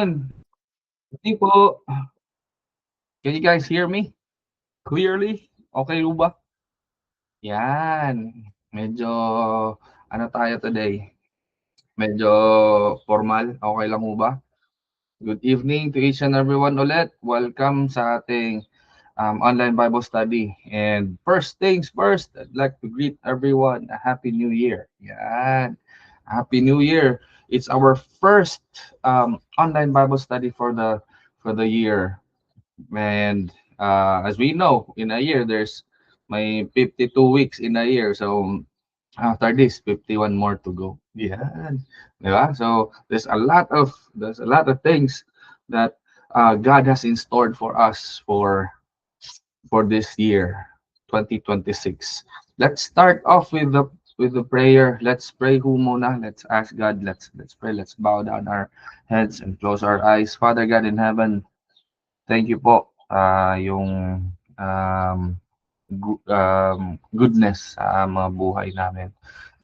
Hindi po. Can you guys hear me clearly? Okay po ba? Yan. Medyo ano tayo today? Medyo formal. Okay lang po ba? Good evening to each and everyone ulit. Welcome sa ating online Bible study. And first things first, I'd like to greet everyone a Happy New Year. Yan. Happy New Year. It's our first online Bible study for the year. And as we know, in a year, there's may 52 weeks in a year. So after this, 51 more to go. Yeah. Diba? So there's a lot of things that God has in store for us for this year, 2026. Let's start off with the prayer. Let's pray hu muna. Let's ask God. Let's pray. Let's bow down our heads and close our eyes. Father God in heaven, thank you po yung goodness sa mga buhay namin.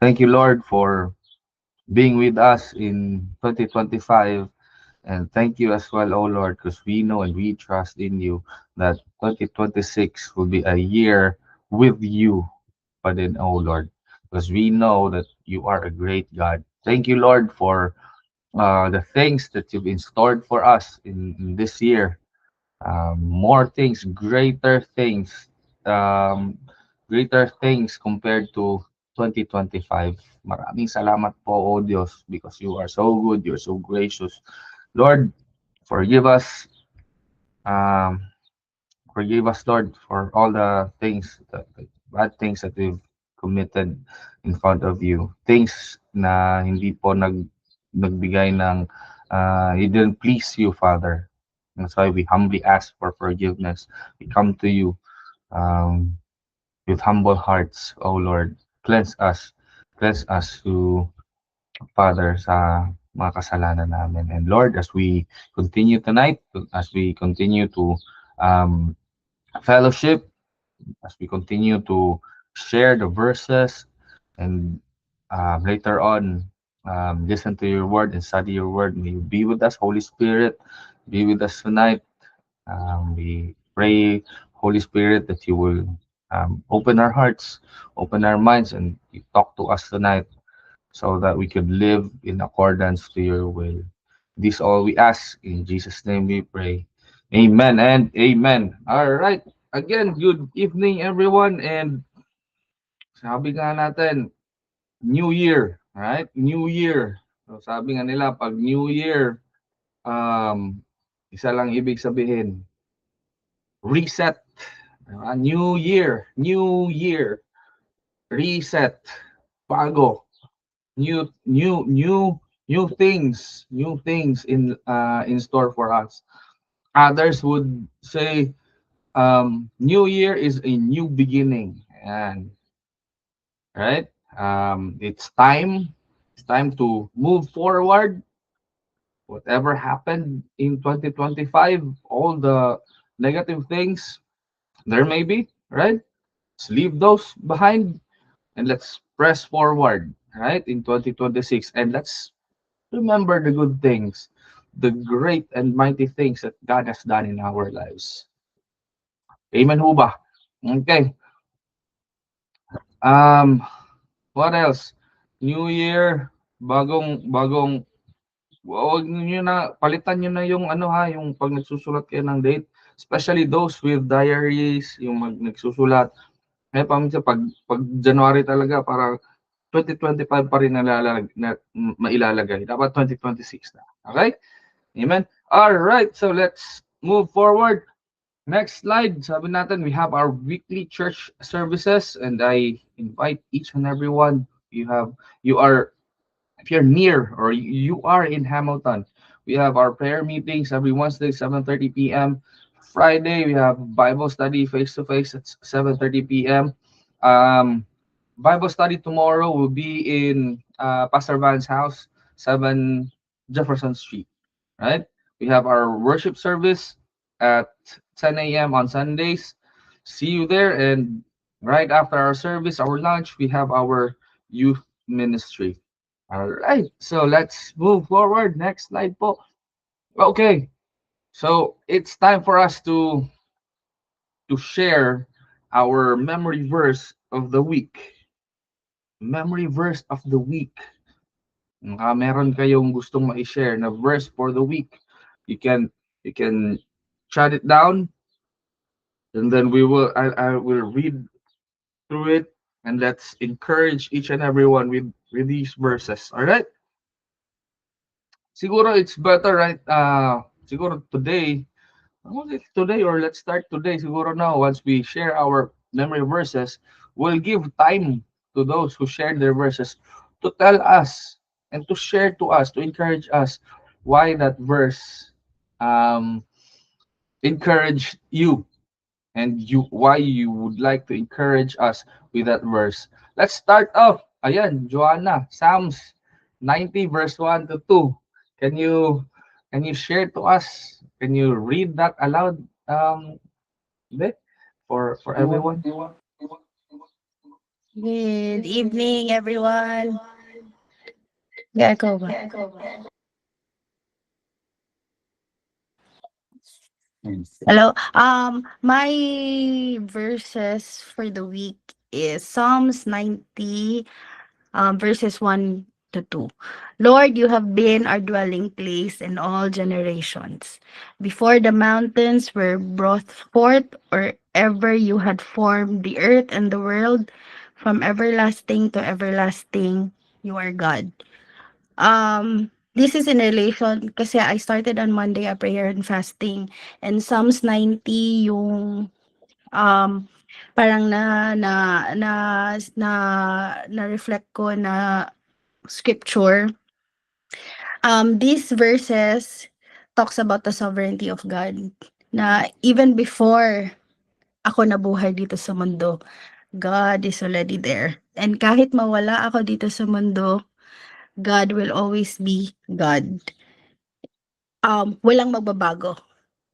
Thank you Lord for being with us in 2025, and thank you as well, oh Lord, because we know and we trust in you that 2026 will be a year with you, but then, oh Lord, because we know that you are a great God. Thank you Lord for the things that you've installed for us in this year, more things, greater things compared to 2025. Maraming salamat po, O Diyos, because you are so good, you're so gracious. Lord, forgive us, um, Lord, for all the things, the bad things that we've committed in front of you. Things na hindi po nagbigay ng, it didn't please you, Father. That's why we humbly ask for forgiveness. We come to you um, with humble hearts, O Lord. Cleanse us to Father sa mga kasalanan namin. And Lord, as we continue tonight, as we continue to um, fellowship, as we continue to share the verses, and later on, listen to your word and study your word. May you be with us, Holy Spirit. Be with us tonight. We pray, Holy Spirit, that you will open our hearts, open our minds, and you talk to us tonight so that we could live in accordance to your will. This all we ask. In Jesus' name we pray. Amen and amen. All right. Again, good evening, everyone. And sabi nga natin, New Year. Right? New Year. So sabi nga nila, pag New Year, um, isa lang ibig sabihin, reset. New year, reset, bago, new things in store for us. Others would say, new year is a new beginning, and right, it's time to move forward. Whatever happened in 2025, all the negative things there may be, right? Let's leave those behind and let's press forward, right, in 2026. And let's remember the good things, the great and mighty things that God has done in our lives. Amen ho ba? Okay. Um, what else? New Year, bagong wag niyo na palitan niyo na yung ano ha, yung pag nagsusulat kayo ng date, especially those with diaries, yung nagsusulat. Kaya paminsan pag January talaga para 2025 pa rin mailalagay. Dapat 2026 na. Okay? Amen? Alright, so let's move forward. Next slide. Sabi natin, we have our weekly church services, and I invite each and everyone. You are, if you're near or you are in Hamilton, we have our prayer meetings every Wednesday, 7:30 p.m. Friday, we have Bible study face to face at 7:30 p.m. Bible study tomorrow will be in Pastor Van's house, 7 Jefferson Street, right? We have our worship service at 10 a.m. on Sundays. See you there. And right after our service, our lunch, we have our youth ministry. All right. So let's move forward. Next slide po. Okay, so it's time for us to share our memory verse of the week. Memory verse of the week. Meron kayong gustong ma-share na verse for the week. You can you can chat it down, and then I will read through it, and let's encourage each and everyone with these verses. All right? Siguro it's better, right? Siguro today, was it today, or let's start today? Siguro now, once we share our memory verses, we'll give time to those who shared their verses to tell us and to share to us, to encourage us why that verse um, encouraged you, and why you would like to encourage us with that verse. Let's start off. Ayan, Joanna, Psalms 90 verse 1 to 2. Can you share to us? Can you read that aloud, Vic, for everyone? Good evening, everyone. Gako ba? Hello. My verses for the week is Psalms 90, verses 1 to 2. Lord, you have been our dwelling place in all generations. Before the mountains were brought forth, or ever you had formed the earth and the world, from everlasting to everlasting, you are God. This is in relation kasi I started on Monday a prayer and fasting, and Psalms 90 yung um parang na reflect ko na scripture. These verses talks about the sovereignty of God, na even before ako nabuhay dito sa mundo, God is already there. And kahit mawala ako dito sa mundo, God will always be God. Walang magbabago.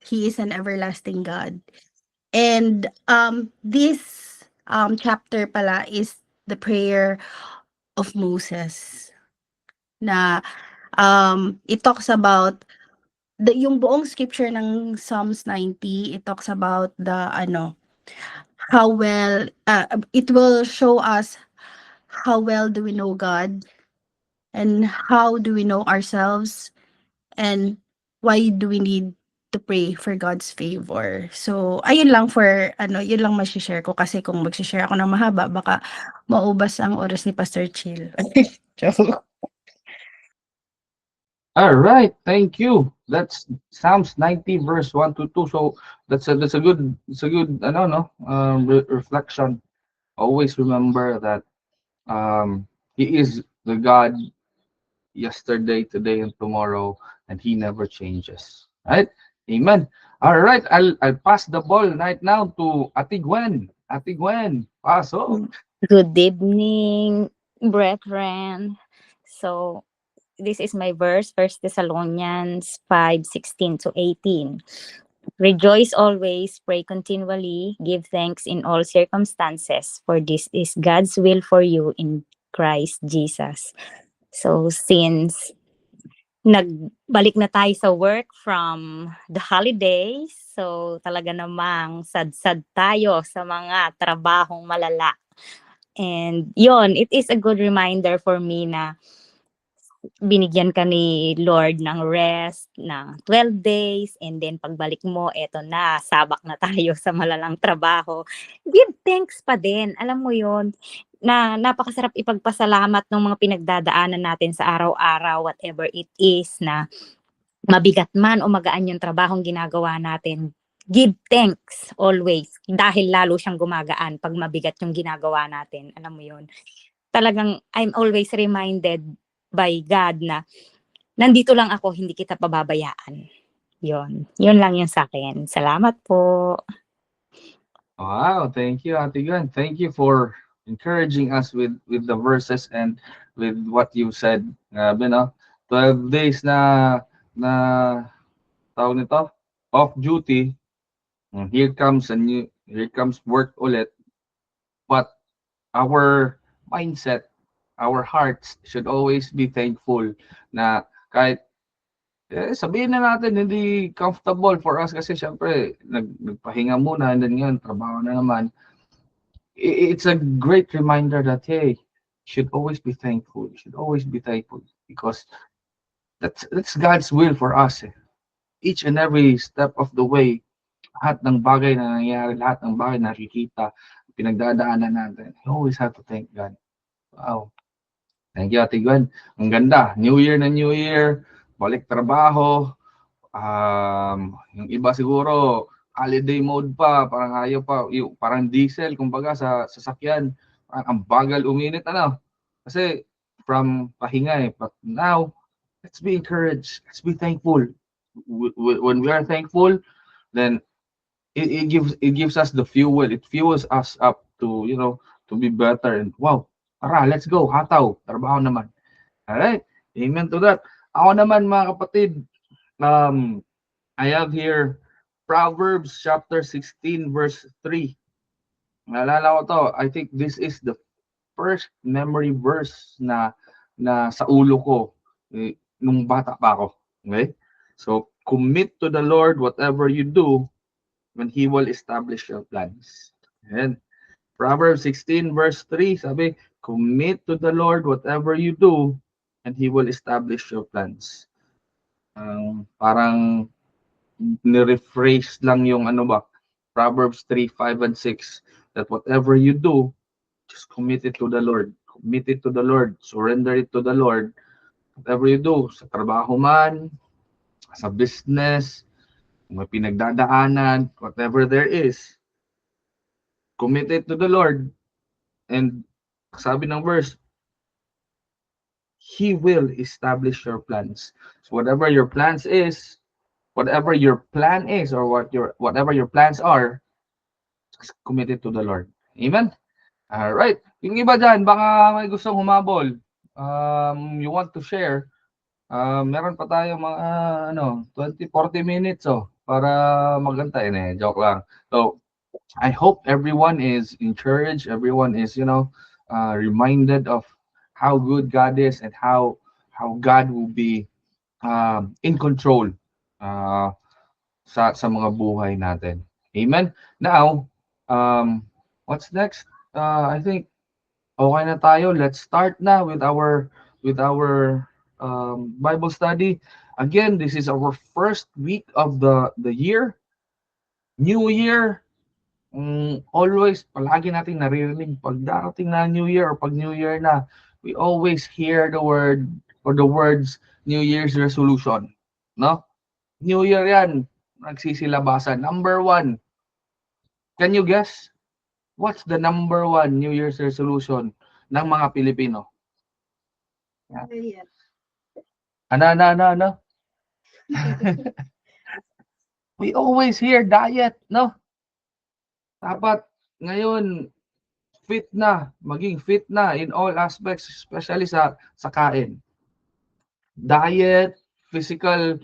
He is an everlasting God. And this chapter pala is the prayer of Moses, na it talks about yung buong scripture ng Psalms 90. It talks about the how well, it will show us how well do we know God, and how do we know ourselves, and why do we need to pray for God's favor. So, ayun lang for yun lang mashi-share ko, kasi kung magshi-share ako ng mahaba baka maubos ang oras ni Pastor Chill. Joke. All right, thank you. That's Psalms 90 verse 1 to 2. So that's a good, ano, no, reflection. Always remember that he is the God yesterday, today, and tomorrow, and he never changes. Right? Amen. All right, I'll pass the ball right now to Ate Gwen. Ate Gwen, paso. Good evening, brethren. So, this is my verse, First Thessalonians 5:16 to 18. Rejoice always, pray continually, give thanks in all circumstances, for this is God's will for you in Christ Jesus. So, since nagbalik na tayo sa work from the holidays, so talaga namang sad-sad tayo sa mga trabahong malala. And yon, it is a good reminder for me na binigyan ka ni Lord ng rest na 12 days, and then pagbalik mo, eto na, sabak na tayo sa malalang trabaho. Give thanks pa din, alam mo yon, na napakasarap ipagpasalamat ng mga pinagdadaanan natin sa araw-araw, whatever it is, na mabigat man o magaan yung trabahong ginagawa natin. Give thanks always, dahil lalo siyang gumagaan pag mabigat yung ginagawa natin. Alam mo yun. Talagang I'm always reminded by God na nandito lang ako, hindi kita pababayaan. Yun. Yun lang yung sa akin. Salamat po. Wow, thank you, Ate Gwen. Thank you for encouraging us with the verses and with what you said. Grabe, no? 12 days na tawag nito, off duty. Here comes work ulit. But our mindset, our hearts should always be thankful na kahit sabihin na natin, hindi comfortable for us kasi syempre, nagpahinga muna and then ngayon, trabaho na naman. It's a great reminder that, hey, you should always be thankful. You should always be thankful because that's God's will for us. Each and every step of the way, lahat ng bagay na nangyayari, lahat ng bagay na nakikita, pinagdadaanan natin, you always have to thank God. Wow. Thank you, Ate Gwen. Ang ganda. New Year na New Year. Balik trabaho. Yung iba siguro, holiday mode pa. Parang ayaw pa. Parang diesel, kumbaga, sa sasakyan. Parang ang bagal uminit, ano. Kasi, from pahinga eh. But now, let's be encouraged. Let's be thankful. When we are thankful, then it gives us the fuel. It fuels us up to, to be better. And wow, tara, let's go. Hataw, trabaho naman. Alright, amen to that. Ako naman mga kapatid, I have here Proverbs chapter 16 verse 3. Naalala ko to, I think this is the first memory verse na sa ulo ko nung bata pa ako. Okay? So, commit to the Lord whatever you do, when He will establish your plans. And Proverbs 16 verse 3, sabi, commit to the Lord whatever you do, and He will establish your plans. Parang nirephrase lang yung Proverbs 3, 5, and 6, that whatever you do, just commit it to the Lord. Commit it to the Lord. Surrender it to the Lord. Whatever you do, sa trabaho man, sa business, may pinagdadaanan, whatever there is, commit it to the Lord. And sabi ng verse, He will establish your plans. So whatever your plans is, whatever your plan is, or whatever your plans are, just commit it to the Lord. Amen? Alright. Yung iba dyan, baka may gustong humabol. You want to share. Meron pa tayo mga 20-40 minutes para magantay na. Joke lang. So, I hope everyone is encouraged, everyone is reminded of how good God is and how God will be in control sa mga buhay natin. Amen. Now, what's next? I think okay na tayo. Let's start na with our Bible study. Again, this is our first week of the year. New Year. Always, palagi nating naririnig pag darating na New Year or pag New Year na, we always hear the word or the words New Year's resolution. No? New Year yan. Nagsisilabasan. Number 1. Can you guess? What's the number 1 New Year's resolution ng mga Pilipino? Yeah. Ano? We always hear diet, no? Dapat ngayon maging fit na in all aspects, especially sa kain. Diet, physically,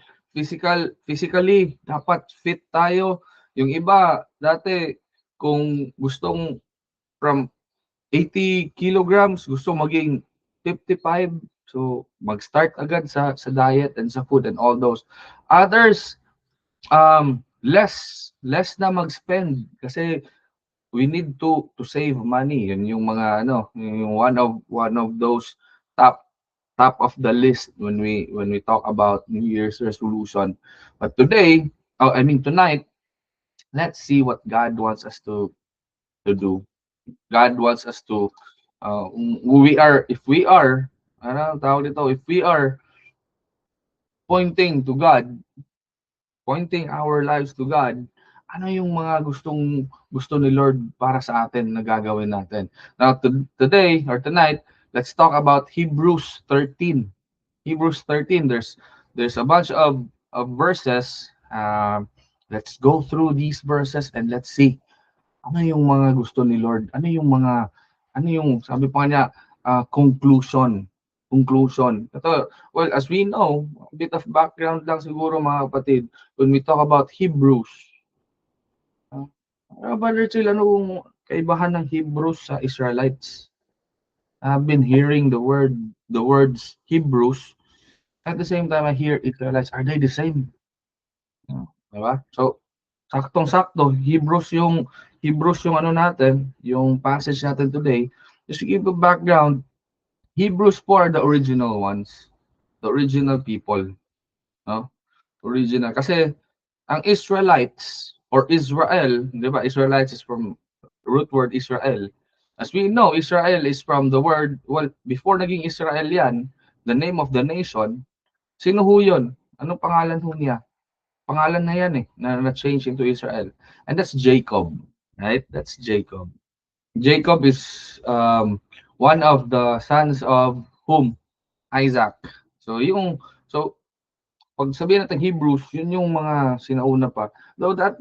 dapat fit tayo. Yung iba, dati, kung gustong from 80 kilograms, gusto maging 55, so mag-start agad sa diet and sa food and all those. Others, less na mag-spend kasi we need to save money. Yun yung mga yung one of those top of the list when we talk about New Year's resolution. But tonight, let's see what God wants us to do. God wants us to if we are pointing to God, pointing our lives to God, ano yung mga gusto ni Lord para sa atin na gagawin natin. Now, today or tonight, let's talk about Hebrews 13. Hebrews 13, there's a bunch of verses. Let's go through these verses and let's see ano yung mga gusto ni Lord. Ano yung sabi pa niya, conclusion. Ito, well, as we know, a bit of background lang siguro mga kapatid, when we talk about Hebrews, Brother Chill, ano kaibahan ng Hebrews sa Israelites? I've been hearing the words Hebrews. At the same time, I hear Israelites, are they the same? Diba? So, saktong-sakto, Hebrews yung ano natin, yung passage natin today. Just to give a background, Hebrews 4 are the original ones, the original people, no? Original. Kasi ang Israelites or Israel, di ba? Israelites is from root word Israel. As we know, Israel is from the word, well, before naging Israel yan, the name of the nation, sino ho yun? Anong pangalan ho niya? Pangalan na yan na-change into Israel. And that's Jacob, right? That's Jacob. Jacob is one of the sons of whom? Isaac. So pag sabihin natin Hebrews, yun yung mga sinauna pa. Though that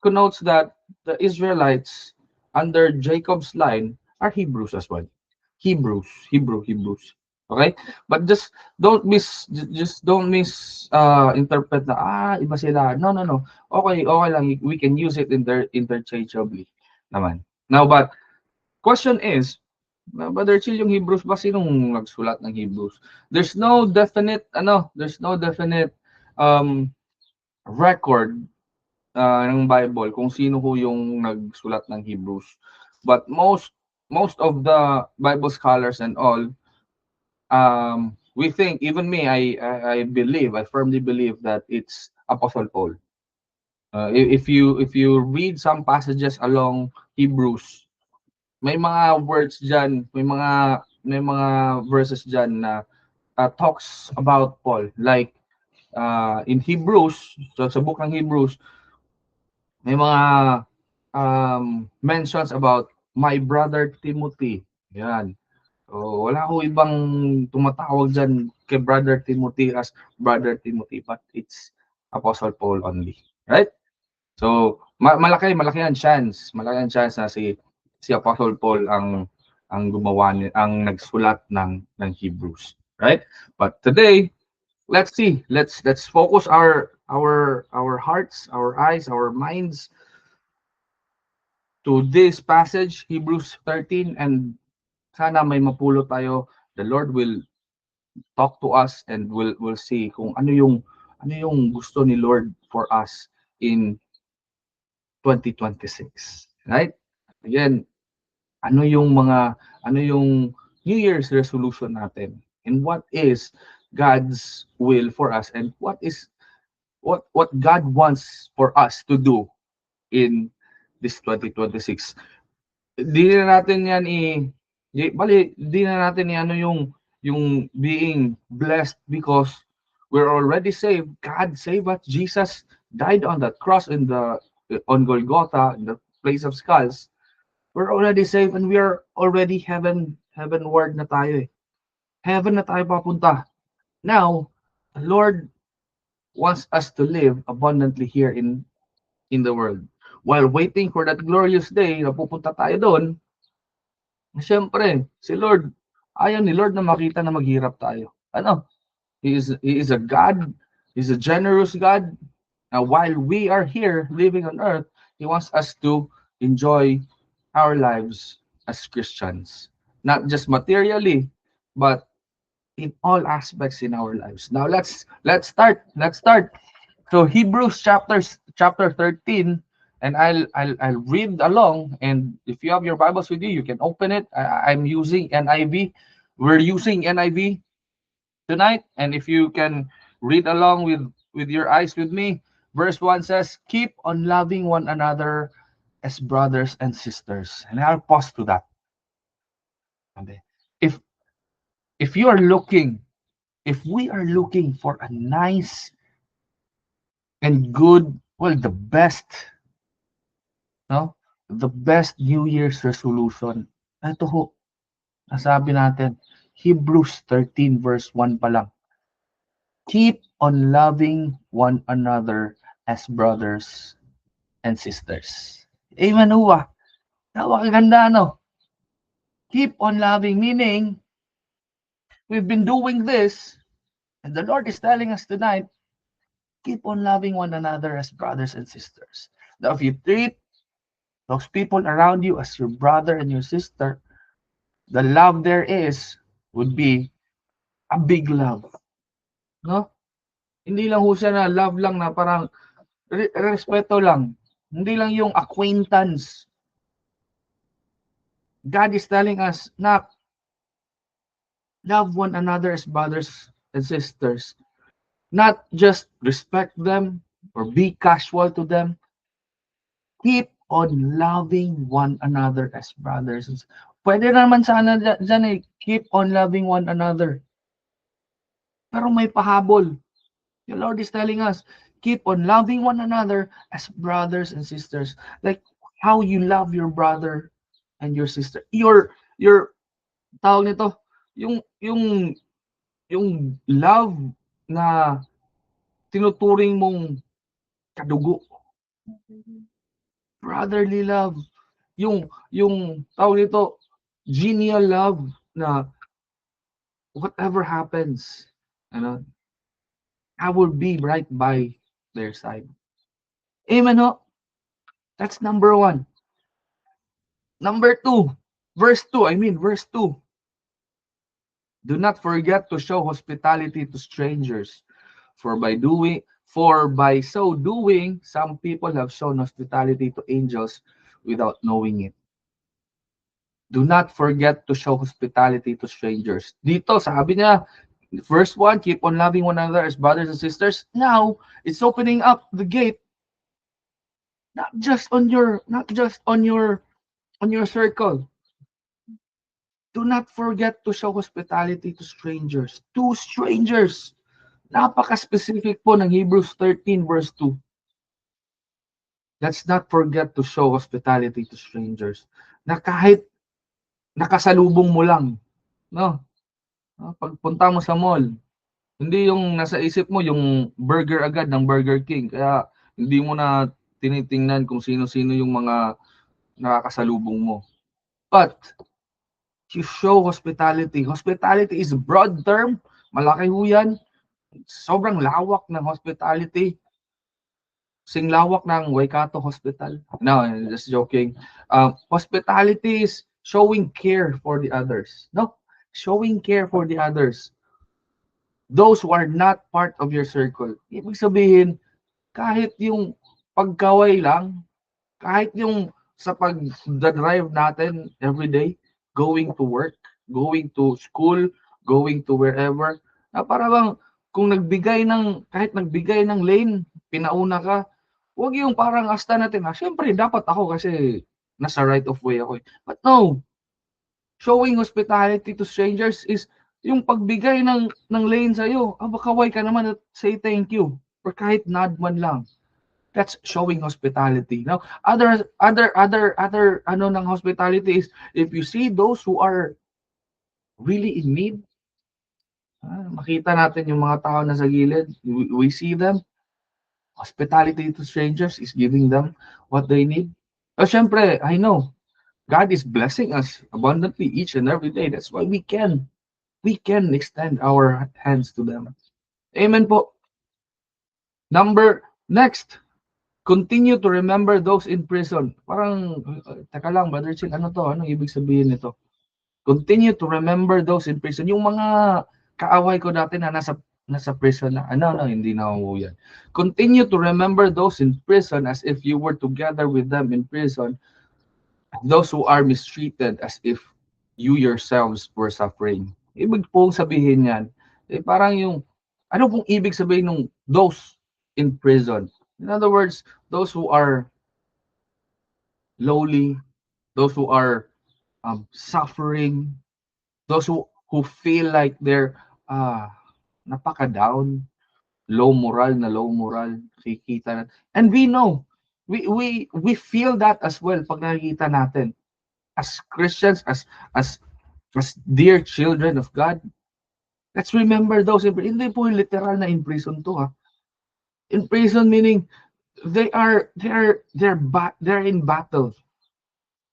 connotes that the Israelites under Jacob's line are Hebrews as well. Hebrews. Okay? But just don't interpret na iba sila. No. Okay lang, we can use it interchangeably naman. Now but question is, Brother Chill, yung Hebrews ba sinong nagsulat ng Hebrews? There's no definite record ng Bible kung sino ho yung nagsulat ng Hebrews. But most of the Bible scholars and all, we think, even me, I firmly believe that it's Apostle Paul. If you read some passages along Hebrews, may mga words diyan, may mga verses diyan na talks about Paul, like in Hebrews, so sa book ng Hebrews, may mga mentions about my brother Timothy. Yan. So, wala ko ibang tumatawag dyan kay Brother Timothy as Brother Timothy, but it's Apostle Paul only. Right? So, malaki ang chance. Malaki ang chance na si Apostle Paul ang gumawa ang nagsulat ng Hebrews. Right? But today, let's see. Let's focus our hearts, our eyes, our minds to this passage, Hebrews 13, and sana may mapulot tayo. The Lord will talk to us and we'll see kung ano yung gusto ni Lord for us in 2026. Right? Again, ano yung New Year's resolution natin? And what is God's will for us, and what God wants for us to do in this 2026? Di na natin yan di na natin yung being blessed because we're already saved. God saved us. Jesus died on that cross on Golgotha, in the place of skulls. We're already saved and we are already heavenward na tayo. Heaven na tayo papunta. Now, the Lord wants us to live abundantly here in the world. While waiting for that glorious day na pupunta tayo doon, siyempre, si Lord, ayaw ni Lord na makita na maghirap tayo. Ano? He is a God. He's a generous God. Now, while we are here living on earth, He wants us to enjoy our lives as Christians. Not just materially, but in all aspects in our lives. Now, let's start. So Hebrews chapter 13, and I'll read along, and if you have your Bibles with you can open it. I'm using NIV. We're using NIV tonight, and if you can read along with your eyes with me, verse 1 says, keep on loving one another as brothers and sisters. And I'll pause to that. If we are looking for a nice and good, well, the best New Year's resolution, ito ho, nasabi natin, Hebrews 13 verse 1 pa lang. Keep on loving one another as brothers and sisters. Amen ho ba? Napakaganda, no? Keep on loving, meaning, we've been doing this, and the Lord is telling us tonight, keep on loving one another as brothers and sisters. Now, if you treat those people around you as your brother and your sister, the love there would be a big love. No? Hindi lang ho siya na love lang na parang respeto lang. Hindi lang yung acquaintance. God is telling us na love one another as brothers and sisters. Not just respect them or be casual to them. Keep on loving one another as brothers. Pwede naman sana dyan eh, keep on loving one another. Pero may pahabol. The Lord is telling us, keep on loving one another as brothers and sisters. Like how you love your brother and your sister. Your tawag nito, yung love na tinuturing mong kadugo. Brotherly love. Yung tawag nito, genial love na whatever happens, ano, I will be right by their side. Amen ho? That's number 1. Number 2, verse 2. Do not forget to show hospitality to strangers, for by so doing, some people have shown hospitality to angels without knowing it. Do not forget to show hospitality to strangers. Dito, sabi niya, verse 1, keep on loving one another as brothers and sisters. Now, it's opening up the gate, not just on your circle. Do not forget to show hospitality to strangers. To strangers. Napaka-specific po ng Hebrews 13 verse 2. Let's not forget to show hospitality to strangers. Na kahit nakasalubong mo lang, no? Pagpunta mo sa mall, hindi yung nasa isip mo yung burger agad ng Burger King. Kaya hindi mo na tinitingnan kung sino-sino yung mga nakakasalubong mo. But you show hospitality. Hospitality is a broad term. Malaki ho yan. Sobrang lawak ng hospitality. Sing lawak ng Waikato Hospital. No, just joking. Hospitality is showing care for the others. No, showing care for the others. Those who are not part of your circle. Ibig sabihin, kahit yung pagkaway lang, kahit yung sa pag-drive natin every day, going to work, going to school, going to wherever, na parang kung kahit nagbigay ng lane, pinauna ka, huwag yung parang asta natin, syempre dapat ako kasi nasa right of way ako. But no, showing hospitality to strangers is yung pagbigay ng lane sa'yo, kaway ka naman at say thank you, or kahit nod man lang. That's showing hospitality. Now, other ano ng hospitality is if you see those who are really in need, makita natin yung mga tao na sa gilid, we see them. Hospitality to strangers is giving them what they need. So, syempre, I know God is blessing us abundantly each and every day. That's why we can extend our hands to them. Amen po. Next, continue to remember those in prison. Parang, teka lang, Brother Chin, ano to? Anong ibig sabihin nito? Continue to remember those in prison. Yung mga kaaway ko dati na nasa prison na, hindi na yan. Continue to remember those in prison as if you were together with them in prison. Those who are mistreated as if you yourselves were suffering. Ibig pong sabihin yan, parang yung, ano pong ibig sabihin ng those in prison? In other words, those who are lowly, those who are suffering, those who feel like they're napaka-down, low moral, kikita na. And we know, we feel that as well pag nakikita natin. As Christians, as dear children of God, let's remember those. Hindi po literal na in prison to, ha. In prison meaning they're in battle.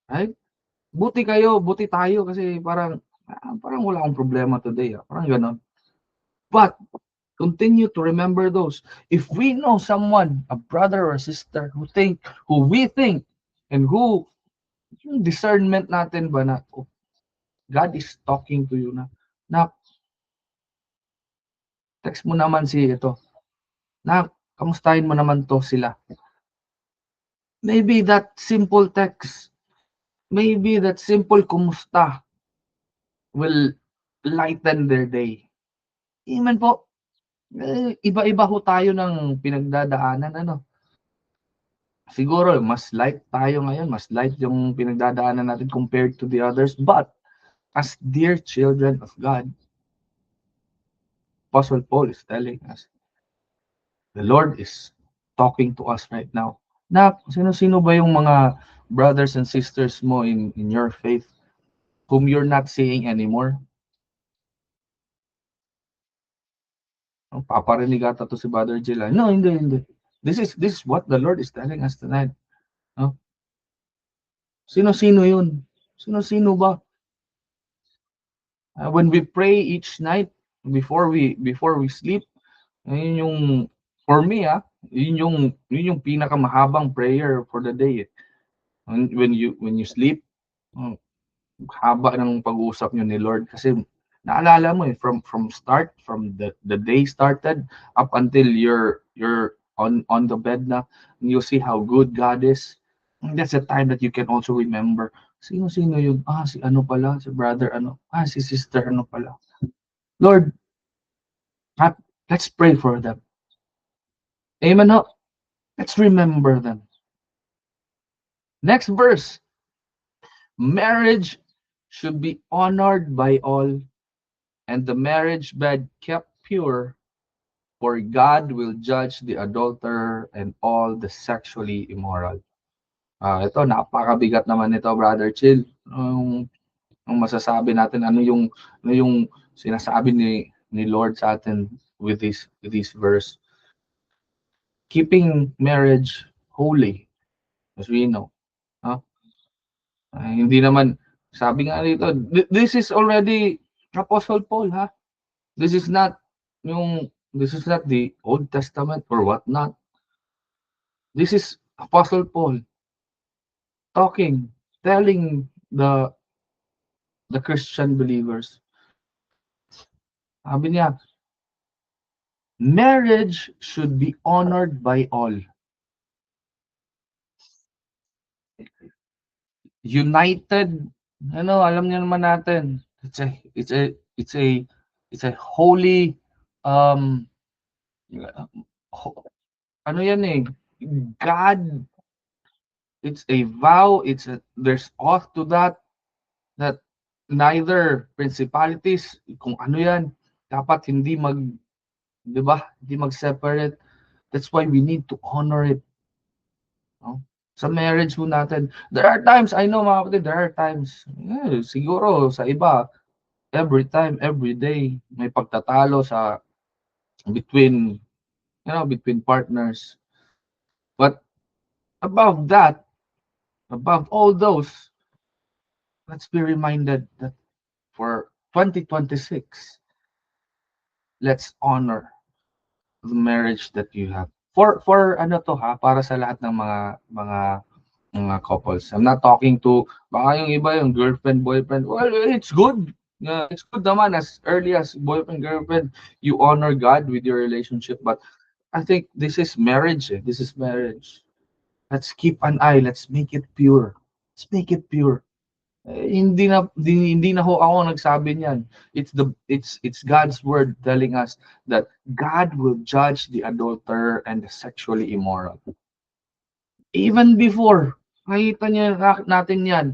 Right? Buti tayo kasi parang wala akong problema today, ha. Parang gano'n. But continue to remember those. If we know someone, a brother or sister who we think, and who yung discernment natin ba na God is talking to you na Text mo naman si ito. Na, kamustahin mo naman to sila. Maybe that simple text, maybe that simple kumusta will lighten their day. Amen po. Iba-iba ho tayo ng pinagdadaanan, ano. Siguro, mas light tayo ngayon, mas light yung pinagdadaanan natin compared to the others. But, as dear children of God, Apostle Paul is telling us, the Lord is talking to us right now. Na, sino-sino ba yung mga brothers and sisters mo in your faith whom you're not seeing anymore? Paparinig ata to si Brother Jill. No, hindi. This is what the Lord is telling us tonight. No? Sino-sino yun? Sino-sino ba? When we pray each night before we sleep, yun yung for me yun yung pinakamahabang prayer for the day. When you sleep, haba ng pag-uusap niyo ni Lord kasi naalala mo from the day started up until you're on the bed na, you see how good God is. And that's a time that you can also remember sino yun, si ano pala, si brother ano, si sister ano pala. Lord, let's pray for them. Amen ho. Let's remember them. Next verse. Marriage should be honored by all, and the marriage bed kept pure, for God will judge the adulterer and all the sexually immoral. Ito, napakabigat naman ito, Brother Chill. Ang masasabi natin, ano yung sinasabi ni Lord sa atin with this verse. Keeping marriage holy, as we know. Hindi naman, sabi nga dito, this is already Apostle Paul, ha? This is not the Old Testament or whatnot. This is Apostle Paul talking, telling the Christian believers. Sabi niya, marriage should be honored by all. United, alam niyo naman natin, it's a holy ano yan God, it's a vow, there's oath to that neither principalities, kung ano yan, dapat hindi di ba, hindi mag-separate. That's why we need to honor it. No? Sa marriage mo natin, there are times, I know mga kapatid, there are times, siguro sa iba, every time, every day, may pagtatalo between partners. But above that, above all those, let's be reminded that for 2026, let's honor the marriage that you have. For ano to para sa lahat ng mga couples. I'm not talking to baka yung iba yung girlfriend, boyfriend. Well, it's good. Yeah, it's good naman as early as boyfriend, girlfriend, you honor God with your relationship. But I think this is marriage. This is marriage. Let's keep an eye. Let's make it pure. Let's make it pure. Hindi na ho ako nagsabi niyan. It's God's word telling us that God will judge the adulterer and the sexually immoral. Even before, nakita niya natin yan.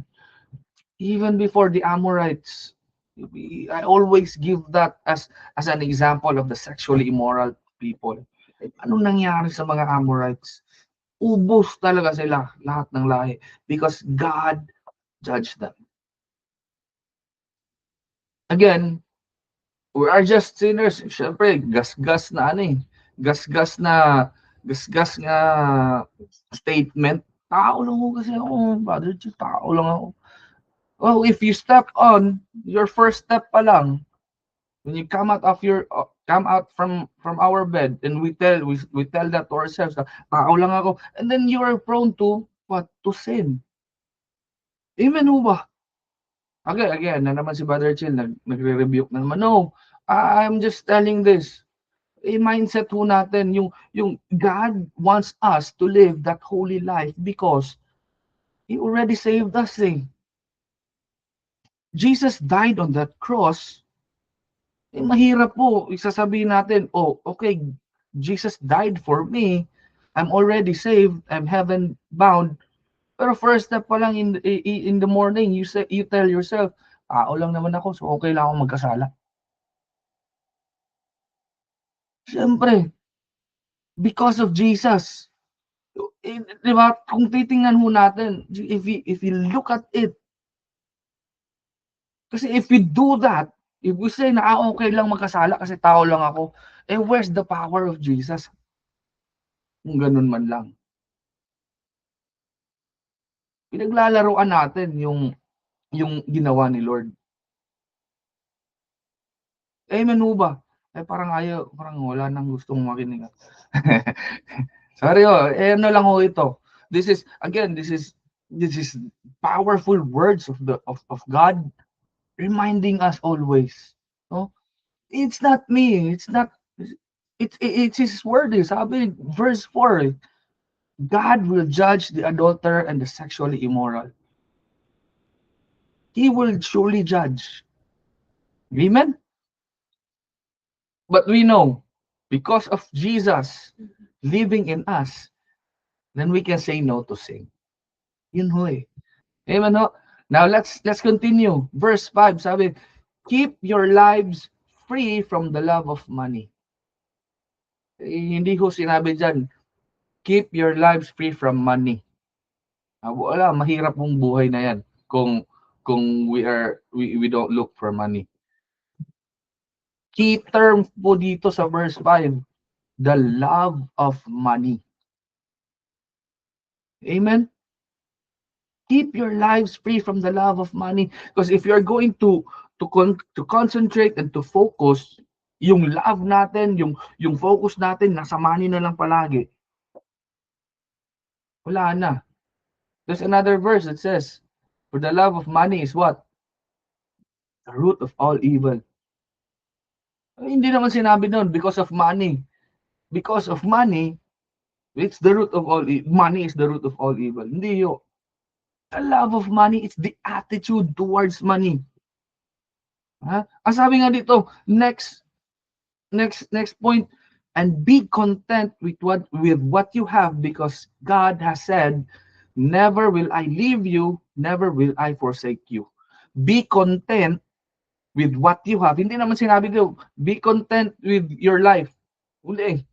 Even before the Amorites, I always give that as an example of the sexually immoral people. Anong nangyari sa mga Amorites? Ubos talaga sila, lahat ng lahi, because God judged them. Again, we are just sinners. Siyempre, gasgas na gasgas nga statement. Tao lang ako kasi ako, Brother Chief, tao lang ako. Well, if you step on your first step pa lang, when you come out from our bed, and we tell that to ourselves, tao lang ako, and then you are prone to what? To sin. Amen ho ba? Again, na naman si Brother Chill, nagre-rebuke na naman. No, I'm just telling this. mindset ho natin, yung God wants us to live that holy life because He already saved us eh. Jesus died on that cross. Mahirap po, isasabihin natin, oh, okay, Jesus died for me, I'm already saved, I'm heaven bound. Pero first step pa lang in the morning, you tell yourself, tao lang naman ako, so okay lang akong magkasala. Siyempre, because of Jesus. Di ba? Kung titingnan ho natin, if you look at it, kasi if we do that, if we say na okay lang magkasala kasi tao lang ako, where's the power of Jesus? Kung ganun man lang. Pinaglalaroan natin yung ginawa ni Lord. Amen ho ba? Parang wala nang gustong makinig. Sorry ano lang ho ito. This is powerful words of God reminding us always. No? It's not me, it's His word. Sabi, verse 4, God will judge the adulterer and the sexually immoral. He will surely judge. Amen? But we know, because of Jesus living in us, then we can say no to sin. Yun ho eh. Amen ho? Now let's continue. Verse 5, sabi, keep your lives free from the love of money. Hindi ko sinabi dyan, keep your lives free from money. Wala, mahirap pong buhay na yan kung we don't look for money. Key term po dito sa verse 5, the love of money. Amen? Keep your lives free from the love of money, because if you're going to concentrate and to focus, yung love natin, yung focus natin nasa money na lang palagi, wala na. There's another verse that says, for the love of money is what? The root of all evil. Hindi naman sinabi doon because of money. Because of money, it's the root of all evil. Money is the root of all evil. Hindi yun. The love of money, it's the attitude towards money. Ang sabi nga dito, next point, and be content with what you have, because God has said, never will I leave you, never will I forsake you. Be content with what you have. Hindi naman sinabi dito, be content with your life. Uli.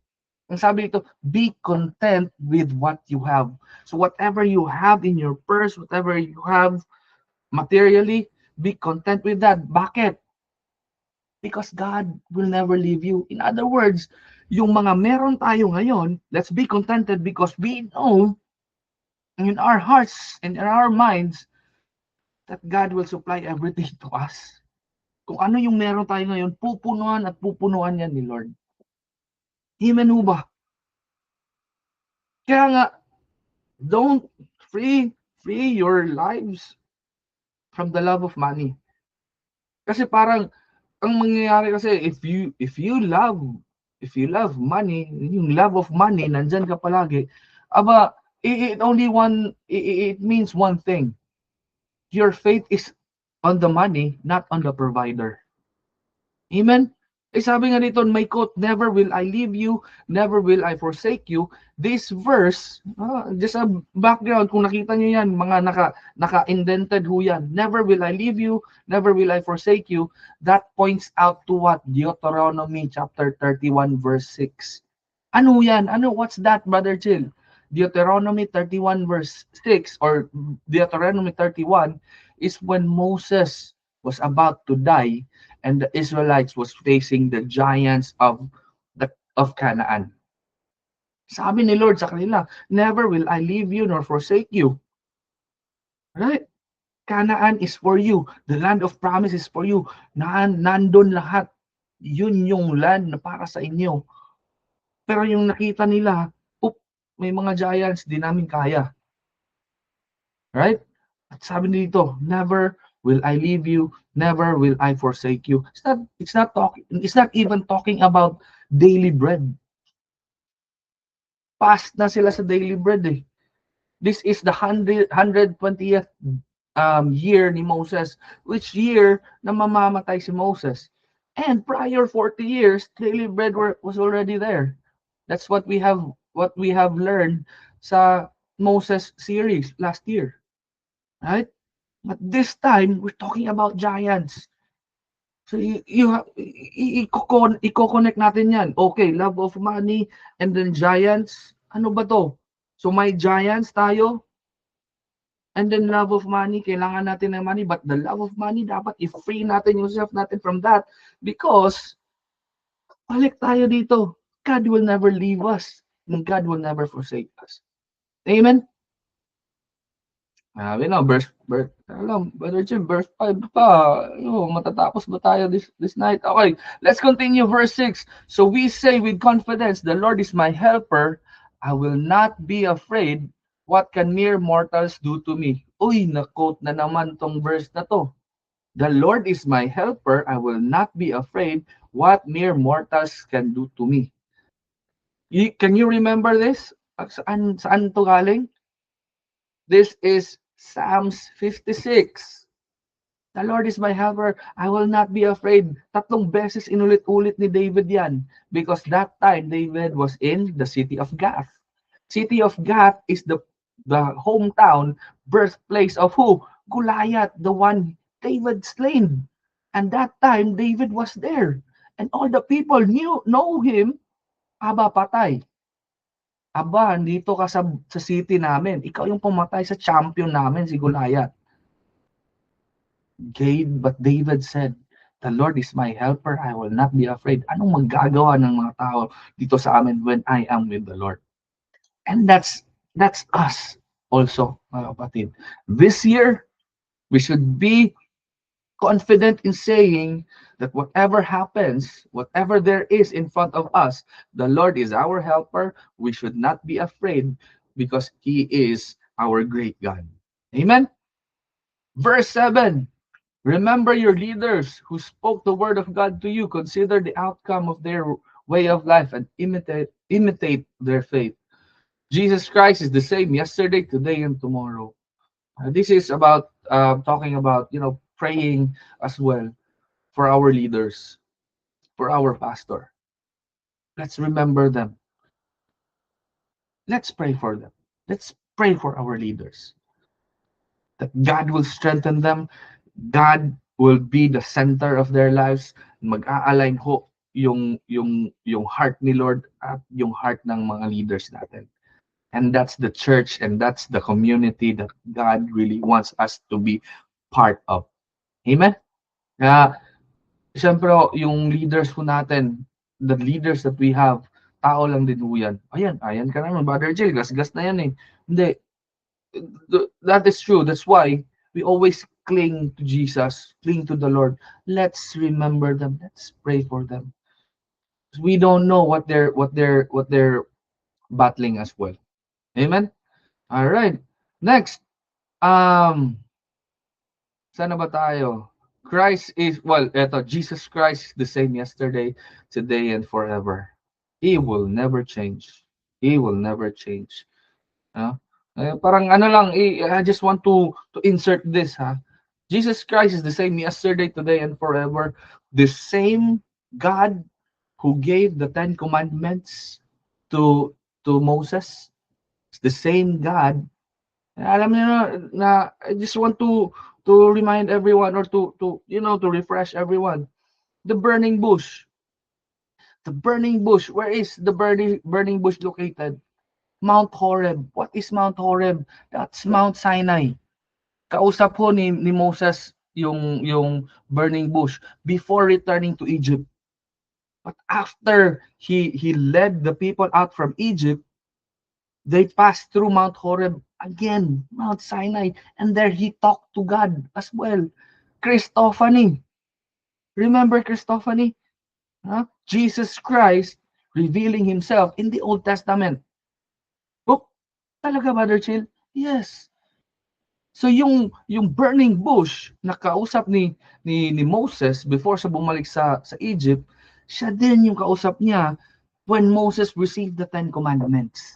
Ang sabi dito, be content with what you have. So whatever you have in your purse, whatever you have materially, be content with that. Bakit? Because God will never leave you. In other words, yung mga meron tayo ngayon, let's be contented because we know in our hearts and in our minds that God will supply everything to us. Kung ano yung meron tayo ngayon, pupunuan at pupunuan yan ni Lord. Amen ho ba? Kaya nga, don't free your lives from the love of money. Kasi parang ang mangyayari kasi if you love money, yung love of money nandyan ka palagi, aba it means one thing. Your faith is on the money, not on the provider. Amen. Sabi nga dito, may quote, never will I leave you, never will I forsake you. This verse, just a background, kung nakita nyo yan, mga naka-indented ho yan. Never will I leave you, never will I forsake you. That points out to what? Deuteronomy chapter 31 verse 6. Ano yan? What's that, Brother Chill? Deuteronomy 31 verse 6 or Deuteronomy 31 is when Moses was about to die and the Israelites was facing the giants of Canaan. Sabi ni Lord sa kanila, never will I leave you nor forsake you. Right? Canaan is for you. The land of promise is for you. Nandun lahat. Yun yung land na para sa inyo. Pero yung nakita nila, may mga giants, di namin kaya. Right? At sabi dito, never will I leave you, never will I forsake you. It's not even talking about daily bread. Past na sila sa daily bread eh. This is the 120th year ni Moses. Which year na mamamatay si Moses? And prior 40 years, daily bread was already there. That's what we have learned sa Moses series last year. Right? But this time, we're talking about giants. So i-connect natin yan. Okay, love of money and then giants. Ano ba to? So may giants tayo and then love of money. Kailangan natin ng money but the love of money dapat i-free natin yung self natin from that because balik tayo dito. God will never leave us and God will never forsake us. Amen? Brother Jim, verse 5 pa. Matatapos ba tayo this night? Okay, let's continue verse 6. So we say with confidence, the Lord is my helper. I will not be afraid. What can mere mortals do to me? Uy, na-quote na naman tong verse na to. The Lord is my helper. I will not be afraid. What mere mortals can do to me? Can you remember this? Saan to galing? This is Psalms 56. The Lord is my helper. I will not be afraid. Tatlong beses inulit-ulit ni David yan. Because that time, David was in the city of Gath. City of Gath is the hometown, birthplace of who? Goliath, the one David slain. And that time, David was there. And all the people know him, aba patay. Aba, dito ka sa city namin. Ikaw yung pumatay sa champion namin, si Goliath. But David said, the Lord is my helper. I will not be afraid. Anong magagawa ng mga tao dito sa amin when I am with the Lord? And that's us also, mga kapatid. This year, we should be confident in saying that whatever happens, whatever there is in front of us, the Lord is our helper. We should not be afraid because He is our great God. Amen? Verse 7, remember your leaders who spoke the word of God to you. Consider the outcome of their way of life and imitate their faith. Jesus Christ is the same yesterday, today, and tomorrow. This is about talking about, praying as well for our leaders, for our pastor. Let's remember them. Let's pray for them. Let's pray for our leaders. That God will strengthen them. God will be the center of their lives. Mag-a-align ho yung heart ni Lord at yung heart ng mga leaders natin. And that's the church and that's the community that God really wants us to be part of. Amen? Siyempre, yung leaders po natin, the leaders that we have, tao lang din po yan. Ayan ka naman, Brother Jill, gas-gas na yan eh. Hindi. That is true. That's why we always cling to Jesus, cling to the Lord. Let's remember them. Let's pray for them. We don't know what they're battling as well. Amen? All right. Next. Sana ba tayo? Jesus Christ is the same yesterday, today, and forever. He will never change. He will never change. Parang I just want to insert this, Jesus Christ is the same yesterday, today, and forever. The same God who gave the 10 Commandments to Moses. It's the same God. Alam niyo na I just want to remind everyone or to refresh everyone. The burning bush. The burning bush. Where is the burning bush located? Mount Horeb. What is Mount Horeb? That's Mount Sinai. Kausap ho ni Moses yung burning bush before returning to Egypt. But after he led the people out from Egypt, they passed through Mount Horeb again, Mount Sinai, and there he talked to God as well. Christophany. Remember Christophany? Jesus Christ revealing himself in the Old Testament. Oh, talaga, Brother Chill? Yes. So yung burning bush na kausap ni Moses before sa bumalik sa Egypt, siya din yung kausap niya when Moses received the 10 Commandments.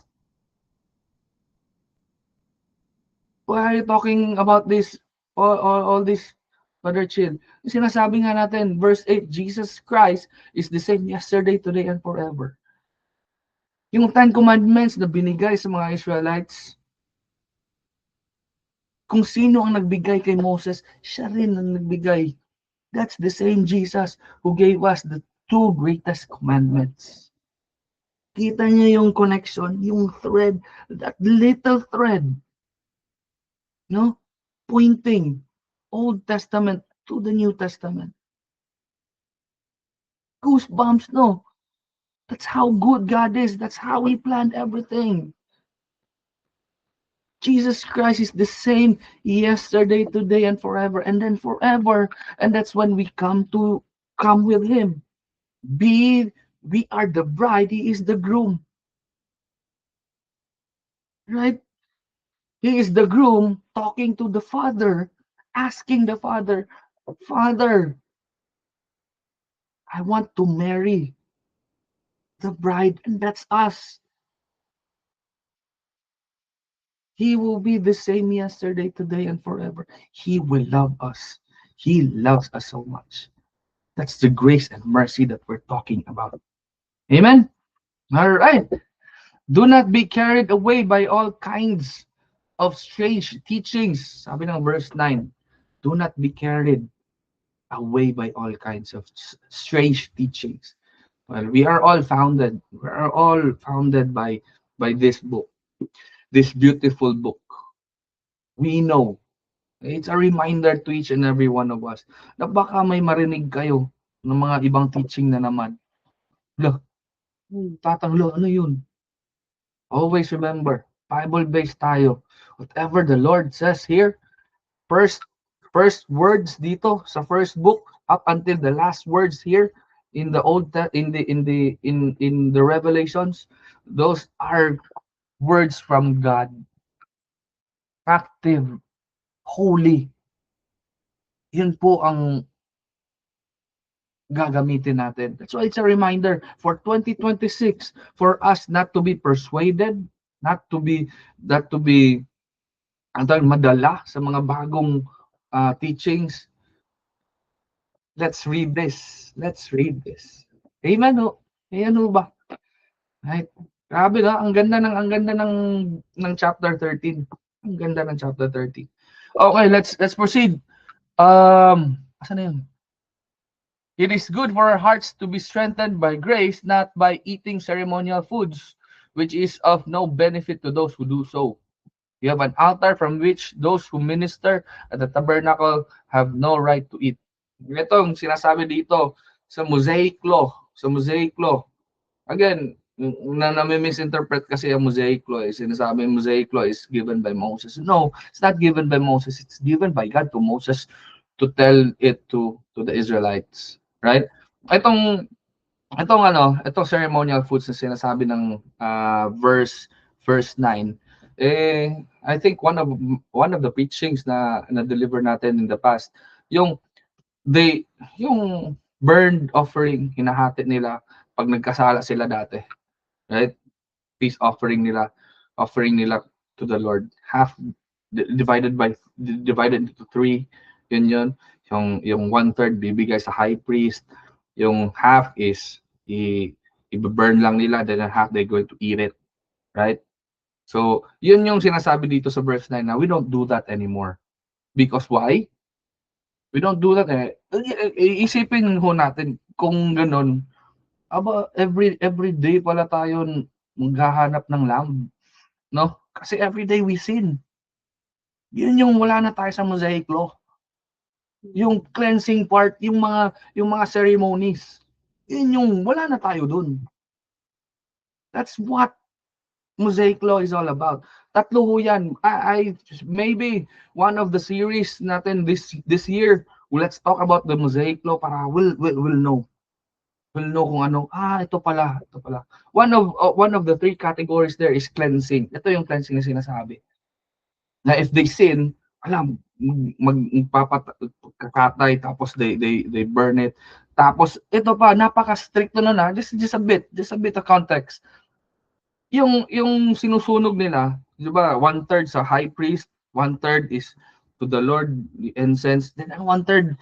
Why are you talking about this, all this, Brother Chill? Sinasabi nga natin, verse 8, Jesus Christ is the same yesterday, today, and forever. Yung 10 Commandments na binigay sa mga Israelites, kung sino ang nagbigay kay Moses, siya rin ang nagbigay. That's the same Jesus who gave us the 2 greatest commandments. Kita niyo yung connection, yung thread, that little thread, no? Pointing Old Testament to the New Testament. Goosebumps, no? That's how good God is. That's how He planned everything. Jesus Christ is the same yesterday, today, and forever, and then forever. And that's when we come with Him. We are the bride, He is the groom. Right? He is the groom talking to the Father, asking the Father, Father, I want to marry the bride, and that's us. He will be the same yesterday, today, and forever. He will love us. He loves us so much. That's the grace and mercy that we're talking about. Amen? All right. Do not be carried away by all kinds of strange teachings. Sabi ng verse 9. Do not be carried away by all kinds of strange teachings. Well, we are all founded by this book, this beautiful book. We know. It's a reminder to each and every one of us na baka may marinig kayo ng mga ibang teaching na naman. Tatanglo, ano yun? Always remember, Bible-based tayo. Whatever the Lord says here, first words dito sa first book up until the last words here in the in the Revelations, those are words from God. Active, holy. Yun po ang gagamitin natin. That's why it's a reminder for 2026 for us not to be persuaded, not to be madala sa mga bagong teachings. Let's read this. Amen ho. Ayan ho ba? Right. Grabe na, ang ganda ng chapter 13. Ang ganda ng chapter 13. Okay, let's proceed. Asan na yun? It is good for our hearts to be strengthened by grace, not by eating ceremonial foods, which is of no benefit to those who do so. You have an altar from which those who minister at the tabernacle have no right to eat. Itong sinasabi dito sa Mosaic Law. Sa Mosaic Law. Again, nami-misinterpret kasi ang Mosaic Law. Sinasabi Mosaic Law is given by Moses. No, it's not given by Moses. It's given by God to Moses to tell it to the Israelites. Right? Itong ceremonial foods na sinasabi ng verse 9, I think one of the preachings na deliver natin in the past, yung burned offering, hinahati nila pag nagkasala sila dati. Right? Peace offering nila to the Lord. Half divided into 3. Yun. Yung 1/3 bibigay sa high priest. Yung half is i-burn lang nila, then half they're going to eat it. Right? So, yun yung sinasabi dito sa verse 9 na we don't do that anymore. Because why? We don't do that. Isipin ho natin kung ganun, every day pala tayo maghahanap ng lamb. No? Kasi every day we sin. Yun yung wala na tayo sa Mosaic Law. Yung cleansing part, yung mga ceremonies. Yun yung wala na tayo dun. That's what Mosaic Law is all about. Tatlo ho yan. I maybe one of the series natin this year, let's talk about the Mosaic Law para we'll know. We'll know kung ano. Ito pala. One of the 3 categories there is cleansing. Ito yung cleansing na sinasabi. Na if they sin, alam, magpapakatay, tapos they burn it. Tapos, ito pa, napaka-stricto nun just a bit of context. Yung sinusunog nila, di ba, one-third sa high priest, one-third is to the Lord, the incense, then ang one-third,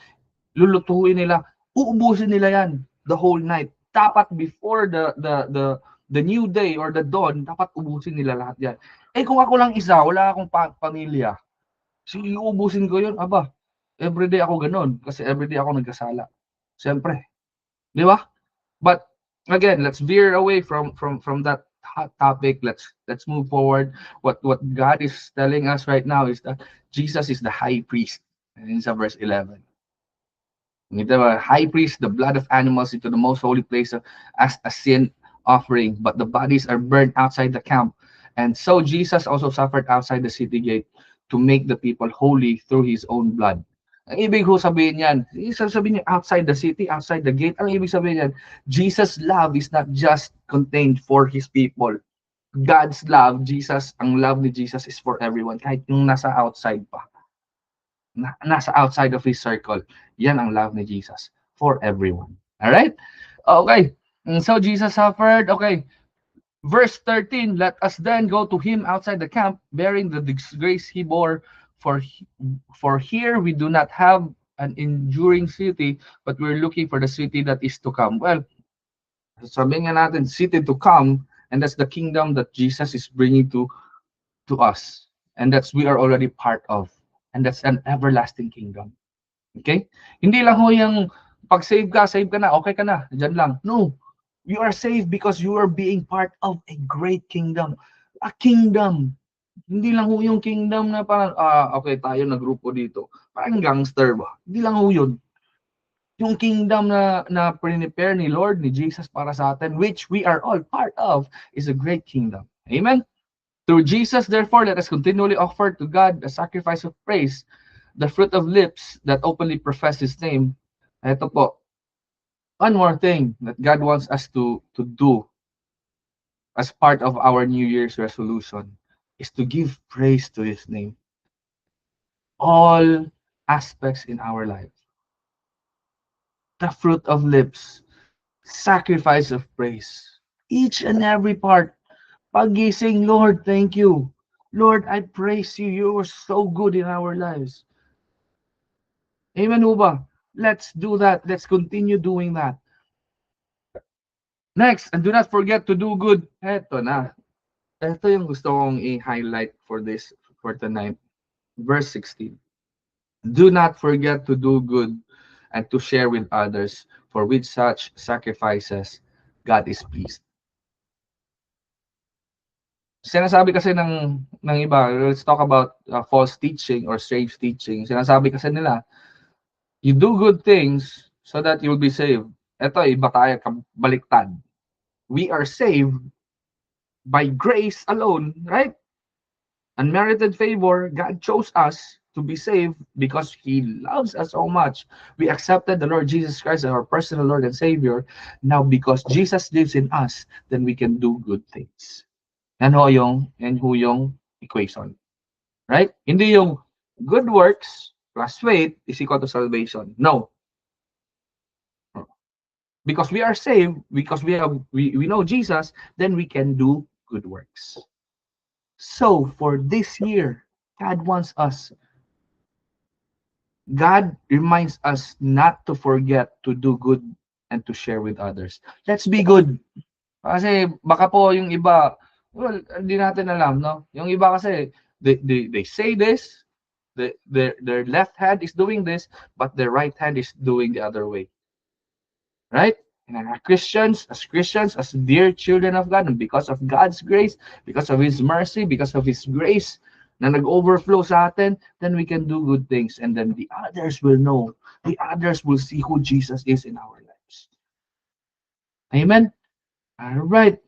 lulutuin nila, uubusin nila yan the whole night. Dapat before the new day or the dawn, dapat ubusin nila lahat yan. Eh kung ako lang isa, wala akong pamilya, ubusin ko yun, aba, everyday ako ganun, kasi everyday ako nagkasala. Siyempre, di ba? But again, let's veer away from that hot topic. Let's move forward. What God is telling us right now is that Jesus is the high priest. And in verse 11. The high priest, the blood of animals into the most holy place as a sin offering, but the bodies are burned outside the camp. And so Jesus also suffered outside the city gate to make the people holy through his own blood. Ang ibig ko sabihin yan, sabihin niya outside the city, outside the gate, ang ibig sabihin yan, Jesus' love is not just contained for his people. God's love, ang love ni Jesus is for everyone, kahit yung nasa outside pa. Nasa outside of his circle, yan ang love ni Jesus for everyone. Alright? Okay. And so Jesus suffered. Okay. Verse 13, let us then go to him outside the camp, bearing the disgrace he bore. For here we do not have an enduring city, but we're looking for the city that is to come. Well, sabihin nga natin, city to come, and that's the kingdom that Jesus is bringing to us. And that's we are already part of. And that's an everlasting kingdom. Okay? Hindi lang ho yung pag save ka na, okay ka na, dyan lang. No. You are saved because you are being part of a great kingdom. A kingdom. Hindi lang ho yung kingdom na parang, okay, tayo na grupo dito. Parang gangster ba? Hindi lang ho yun. Yung kingdom na prepare ni Lord, ni Jesus para sa atin, which we are all part of, is a great kingdom. Amen? Through Jesus, therefore, let us continually offer to God a sacrifice of praise, the fruit of lips that openly profess His name. Ito po, one more thing that God wants us to do as part of our New Year's resolution is to give praise to His name. All aspects in our life. The fruit of lips, sacrifice of praise. Each and every part. Pagising, Lord, thank you. Lord, I praise you. You are so good in our lives. Amen ho ba? Let's do that. Let's continue doing that. Next, and do not forget to do good. Eto na. Ito yung gusto kong i-highlight for tonight. Verse 16. Do not forget to do good and to share with others, for with such sacrifices, God is pleased. Sinasabi kasi ng iba, let's talk about false teaching or strange teaching. Sinasabi kasi nila, you do good things so that you'll be saved. Ito, iba tayo, baliktad. We are saved by grace alone, right? Unmerited favor, God chose us to be saved because He loves us so much. We accepted the Lord Jesus Christ as our personal Lord and Savior. Now, because Jesus lives in us, then we can do good things. Yan ho yung equation. Right? Hindi yung good works plus faith is equal to salvation. No. Because we are saved, because we know Jesus, then we can do good works. So for this year, God reminds us not to forget to do good and to share with others. Let's be good. Kasi baka po yung iba, well, hindi natin alam, no? Yung iba kasi, they say this, their left hand is doing this, but their right hand is doing the other way. Right? And as Christians, as dear children of God, and because of God's grace, because of His mercy, because of His grace, na nag-overflow sa atin, then we can do good things. And then the others will know. The others will see who Jesus is in our lives. Amen? All right.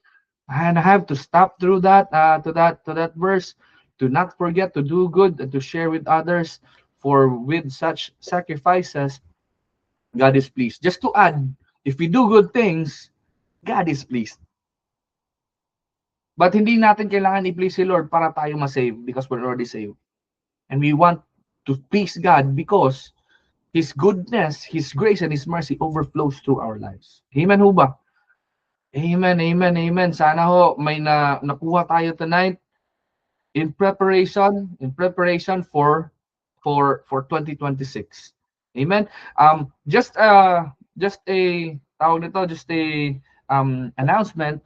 And I have to stop through that, to that verse. Do not forget to do good and to share with others, for with such sacrifices, God is pleased. Just to add, if we do good things, God is pleased. But hindi natin kailangan i-please si Lord para tayo ma-save because we're already saved. And we want to please God because His goodness, His grace, and His mercy overflows through our lives. Amen ho ba? Amen, amen, amen. Sana ho may nakuha tayo tonight in preparation for 2026. Amen. Just a tawag nito, just a announcement.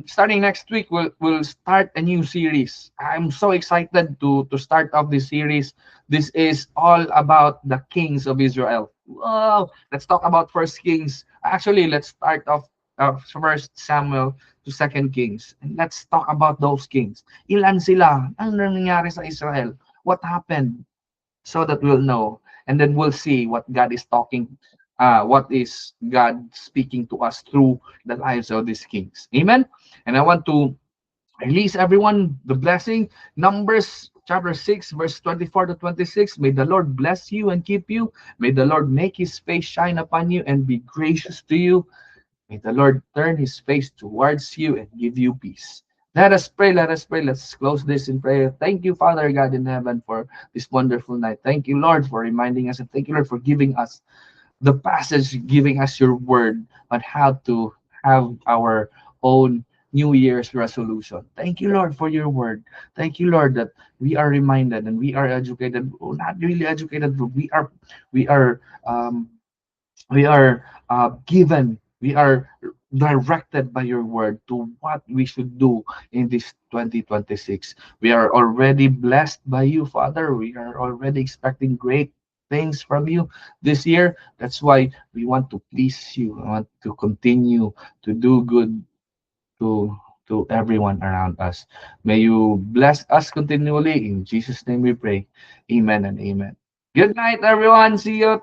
Starting next week, we'll start a new series. I'm so excited to start off this series. This is all about the kings of Israel. Wow! Let's talk about First Kings. Actually, let's start off First Samuel to Second Kings, and let's talk about those kings. Ilan sila? Ano nangyari sa Israel? What happened? So that we'll know, and then we'll see what God is talking, what is God speaking to us through the lives of these kings. Amen. And I want to release everyone the blessing. Numbers chapter 6 verse 24 to 26. May the Lord bless you and keep you. May the Lord make his face shine upon you and be gracious to you. May the Lord turn his face towards you and give you peace. Let us pray. Let us pray. Let's close this in prayer. Thank you, Father God in heaven, for this wonderful night. Thank you, Lord, for reminding us, and thank you, Lord, for giving us the passage, giving us your word on how to have our own New Year's resolution. Thank you, Lord, for your word. Thank you, Lord, that we are reminded and we are educated. Oh, not really educated, but we are um, we are given, we are directed by your word to what we should do in this 2026. We are already blessed by you, Father. We are already expecting great things from you this year. That's why we want to please you. We want to continue to do good to everyone around us. May you bless us continually. In Jesus' name we pray. Amen and amen. Good night, everyone. See you.